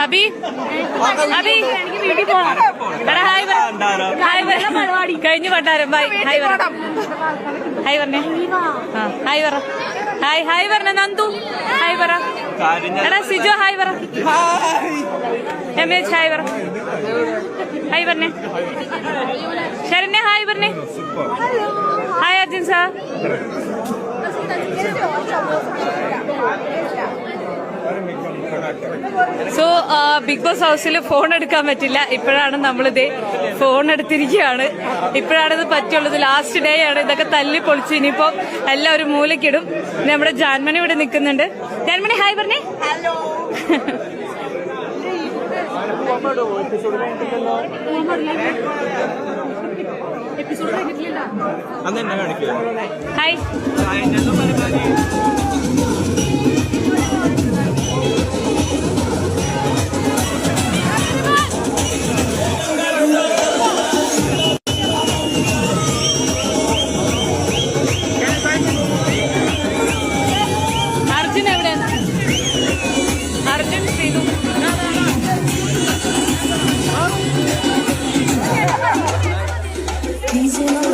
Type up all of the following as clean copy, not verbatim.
അബി അബി വീട്ടിൽ പോണം. എടാ ഹായ് പറ. ഹായ് പറ. കഴിഞ്ഞു പട്ടാരം. ബൈ. ഹായ് പറ. ഹായ് പറഞ്ഞേ. ആ ഹായ് പറ. ഹായ് ഹായ് പറഞ്ഞ നന്ദു. ഹായ് പറ. എടാ സിജോ ഹായ് പറ. രമേശ് ഹായ് പറ. ഹായ് പറഞ്ഞേ. ശരണ്യ ഹായ് പറഞ്ഞേ. Hi Arjun sir. So Bigg Boss ഹൗസിൽ ഫോൺ എടുക്കാൻ പറ്റില്ല. ഇപ്പോഴാണ് നമ്മളിത് ഫോൺ എടുത്തിരിക്കുകയാണ്. ഇപ്പോഴാണിത് പറ്റുള്ളത്. ലാസ്റ്റ് ഡേ ആണ്. ഇതൊക്കെ തല്ലി പൊളിച്ച് ഇനിയിപ്പോ എല്ലാവരും മൂലക്കിടും. നമ്മുടെ ജാൻമണി ഇവിടെ നിൽക്കുന്നുണ്ട്. ജാൻമണി ഹായ് പറഞ്ഞേ. ഹായ്. അർജുൻ എവിടെയാണ്? അർജുൻ ചെയ്തു.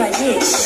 Rajesh.